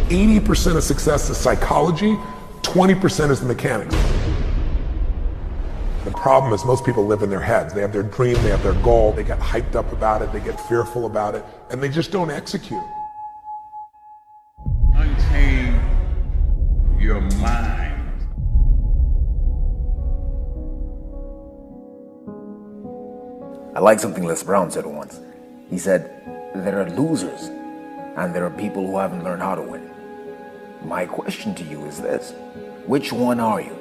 80% of success is psychology, 20% is the mechanics. The problem is most people live in their heads. They have their dream, they have their goal, they get hyped up about it, they get fearful about it, and they just don't execute. Unchain your mind. I like something Les Brown said once. He said, there are losers and there are people who haven't learned how to win. My question to you is this: which one are you?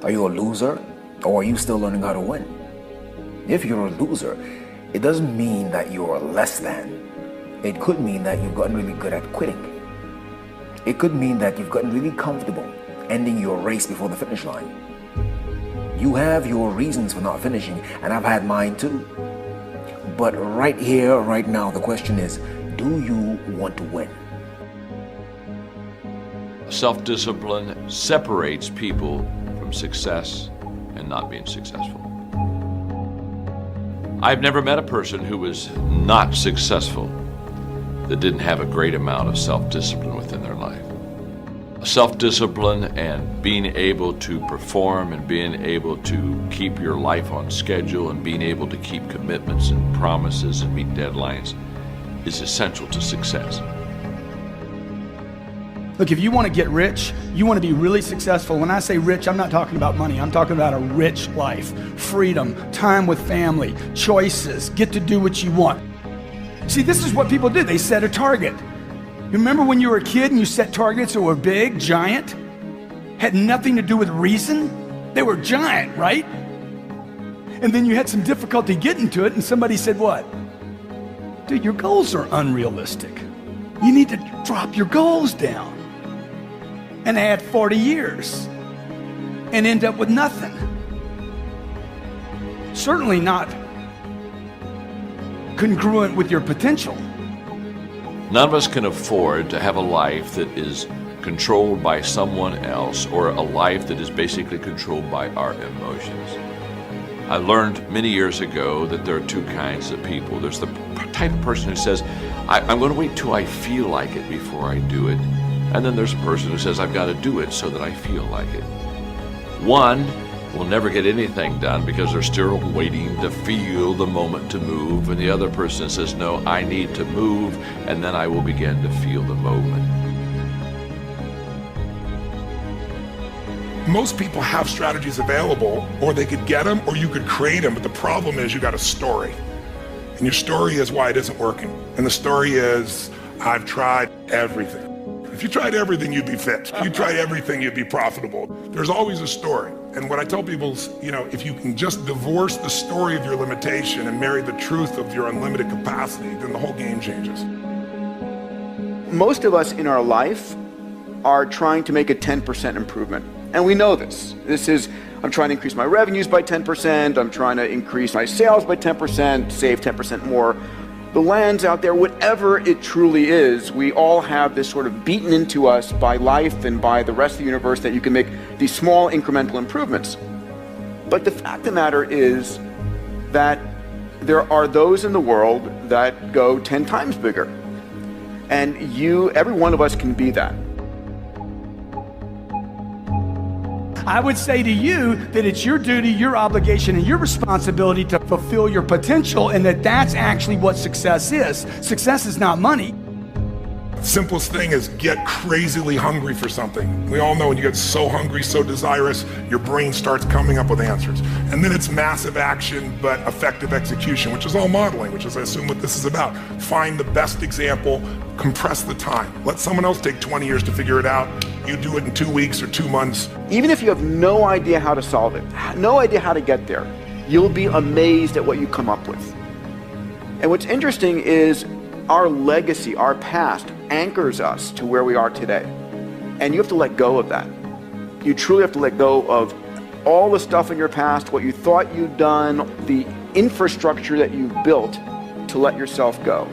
Are you a loser, or are you still learning how to win? If you're a loser, it doesn't mean that you're less than. It could mean that you've gotten really good at quitting. It could mean that you've gotten really comfortable ending your race before the finish line. You have your reasons for not finishing, and I've had mine too. But right here, right now, the question is, do you want to win? Self-discipline separates people from success and not being successful. I've never met a person who was not successful that didn't have a great amount of self-discipline within their life. Self-discipline and being able to perform and being able to keep your life on schedule and being able to keep commitments and promises and meet deadlines is essential to success. Look, if you want to get rich, you want to be really successful. When I say rich, I'm not talking about money. I'm talking about a rich life, freedom, time with family, choices, get to do what you want. See, this is what people do. They set a target. You remember when you were a kid and you set targets that were big, giant, had nothing to do with reason? They were giant, right? And then you had some difficulty getting to it, and somebody said what? Dude, your goals are unrealistic. You need to drop your goals down and add 40 years and end up with nothing. Certainly not congruent with your potential. None of us can afford to have a life that is controlled by someone else, or a life that is basically controlled by our emotions. I learned many years ago that there are two kinds of people. There's the type of person who says, I'm going to wait till I feel like it before I do it. And then there's a person who says, I've got to do it so that I feel like it. One will never get anything done because they're still waiting to feel the moment to move. And the other person says, no, I need to move, and then I will begin to feel the moment. Most people have strategies available, or they could get them, or you could create them, but the problem is you got a story. And your story is why it isn't working. And the story is, I've tried everything. If you tried everything, you'd be fit. If you tried everything, you'd be profitable. There's always a story. And what I tell people is, if you can just divorce the story of your limitation and marry the truth of your unlimited capacity, then the whole game changes. Most of us in our life are trying to make a 10% improvement. And we know this. This is, I'm trying to increase my revenues by 10%, I'm trying to increase my sales by 10%, save 10% more. The lands out there, whatever it truly is, we all have this sort of beaten into us by life and by the rest of the universe that you can make these small incremental improvements. But the fact of the matter is that there are those in the world that go 10 times bigger. And every one of us can be that. I would say to you that it's your duty, your obligation, and your responsibility to fulfill your potential, and that's actually what success is. Success is not money. Simplest thing is get crazily hungry for something. We all know when you get so hungry, so desirous, your brain starts coming up with answers. And then it's massive action, but effective execution, which is all modeling, which is, I assume, what this is about. Find the best example, compress the time. Let someone else take 20 years to figure it out. You do it in 2 weeks or 2 months. Even if you have no idea how to solve it, no idea how to get there, you'll be amazed at what you come up with. And what's interesting is our legacy, our past, anchors us to where we are today. And you have to let go of that. You truly have to let go of all the stuff in your past, what you thought you'd done, the infrastructure that you've built to let yourself go.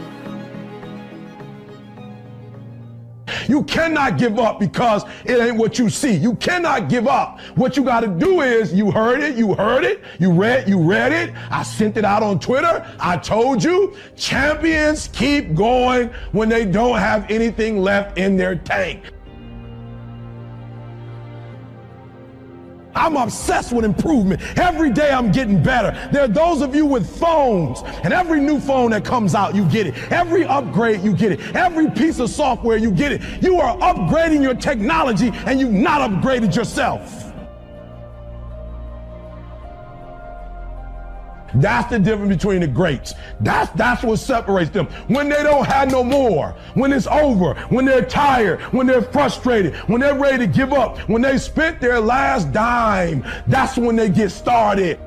You cannot give up because it ain't what you see. You cannot give up. What you got to do is, you heard it, you read it. I sent it out on Twitter. I told you, champions keep going when they don't have anything left in their tank. I'm obsessed with improvement. Every day I'm getting better. There are those of you with phones, and every new phone that comes out, you get it. Every upgrade, you get it. Every piece of software, you get it. You are upgrading your technology, and you've not upgraded yourself. That's the difference between the greats. That's what separates them. When they don't have no more, when it's over, when they're tired, when they're frustrated, when they're ready to give up, when they spent their last dime, that's when they get started.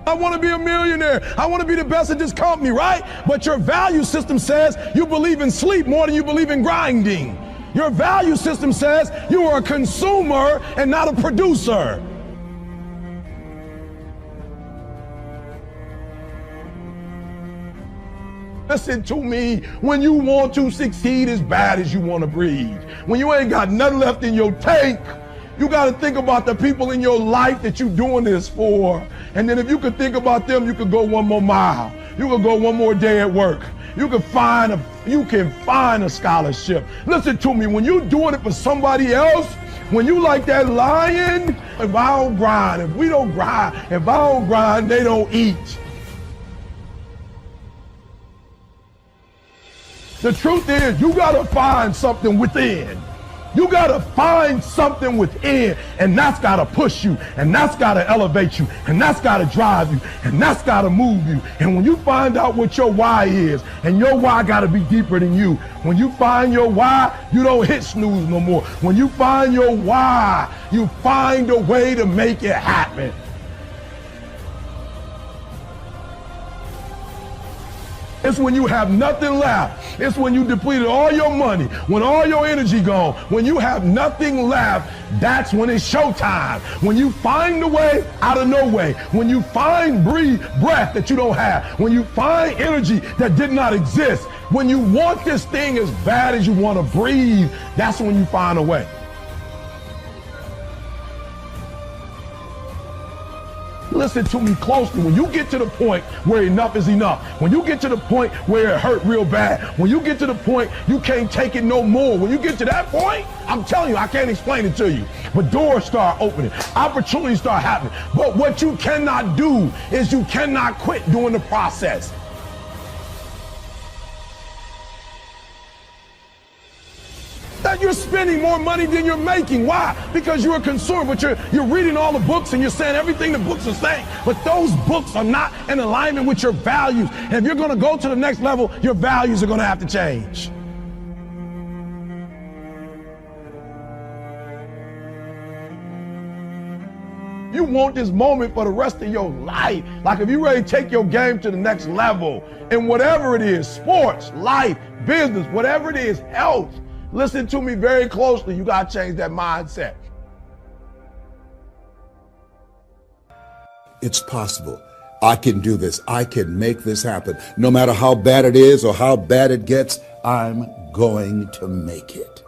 I want to be a millionaire. I want to be the best at this company, right? But your value system says you believe in sleep more than you believe in grinding. Your value system says you are a consumer and not a producer. Listen to me, when you want to succeed as bad as you want to breathe, when you ain't got nothing left in your tank, you got to think about the people in your life that you're doing this for. And then if you could think about them, you could go one more mile. You could go one more day at work. You can find a scholarship. Listen to me, when you're doing it for somebody else, when you like that lion, if I don't grind, if we don't grind, if I don't grind, they don't eat. The truth is, you gotta find something within. You gotta find something within, and that's gotta push you, and that's gotta elevate you, and that's gotta drive you, and that's gotta move you. And when you find out what your why is, and your why gotta be deeper than you, when you find your why, you don't hit snooze no more. When you find your why, you find a way to make it happen. It's when you have nothing left. It's when you depleted all your money, when all your energy gone, when you have nothing left, that's when it's showtime. When you find a way out of no way, when you find breath that you don't have, when you find energy that did not exist, when you want this thing as bad as you want to breathe, that's when you find a way. Listen to me closely. When you get to the point where enough is enough, when you get to the point where it hurt real bad, when you get to the point you can't take it no more, when you get to that point, I'm telling you, I can't explain it to you, but doors start opening, opportunities start happening. But what you cannot do is you cannot quit during the process. That you're spending more money than you're making. Why? Because you're a consumer, but you're reading all the books and you're saying everything the books are saying, but those books are not in alignment with your values. And if you're going to go to the next level, your values are going to have to change. You want this moment for the rest of your life. Like if you're ready to take your game to the next level, and whatever it is, sports, life, business, whatever it is, health, listen to me very closely. You got to change that mindset. It's possible. I can do this. I can make this happen. No matter how bad it is or how bad it gets, I'm going to make it.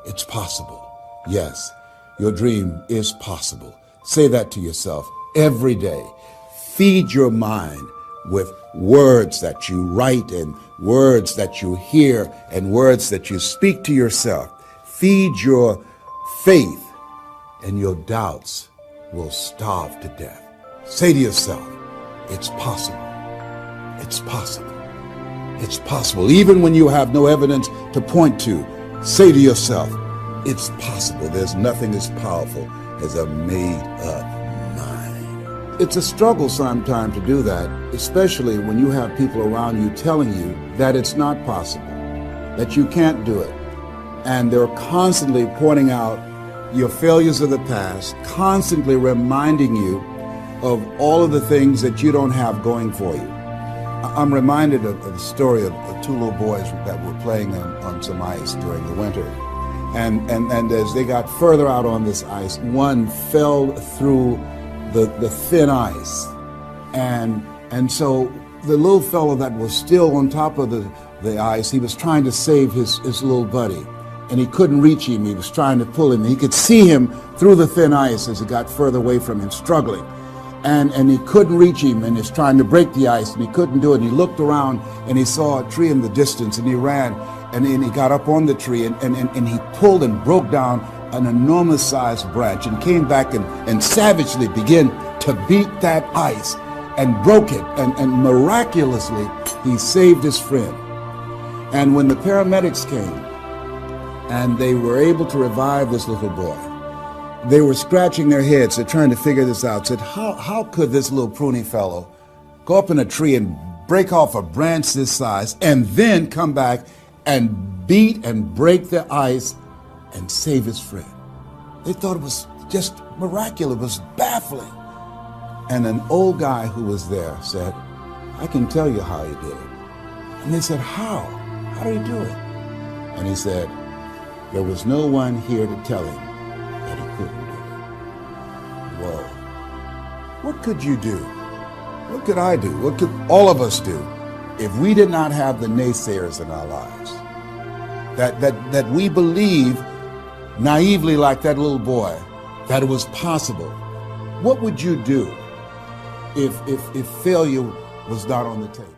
It's possible. Yes, your dream is possible. Say that to yourself every day. Feed your mind with words that you write and words that you hear and words that you speak to yourself. Feed your faith and your doubts will starve to death. Say to yourself, it's possible. It's possible. It's possible. Even when you have no evidence to point to, say to yourself, it's possible. There's nothing as powerful as a made-up mind. It's a struggle sometimes to do that, especially when you have people around you telling you that it's not possible, that you can't do it. And they're constantly pointing out your failures of the past, constantly reminding you of all of the things that you don't have going for you. I'm reminded of the story of two little boys that were playing on some ice during the winter. And as they got further out on this ice, one fell through the thin ice. And so the little fellow that was still on top of the ice. He was trying to save his little buddy, and he couldn't reach him. He was trying to pull him. He could see him through the thin ice as he got further away from him, struggling. And he couldn't reach him, and he's trying to break the ice, and he couldn't do it. And he looked around, and he saw a tree in the distance, and he ran, and he got up on the tree, and he pulled and broke down an enormous sized branch, and came back and savagely began to beat that ice, and broke it, and miraculously he saved his friend. And when the paramedics came, and they were able to revive this little boy, they were scratching their heads. They're trying to figure this out. Said, how could this little pruny fellow go up in a tree and break off a branch this size and then come back and beat and break the ice and save his friend? They thought it was just miraculous. It was baffling. And an old guy who was there said, I can tell you how he did it. And they said, how? How did he do it? And he said, there was no one here to tell him that he couldn't do it. Whoa. What could you do? What could I do? What could all of us do if we did not have the naysayers in our lives? That we believe naively, like that little boy, that it was possible. What would you do if failure was not on the table?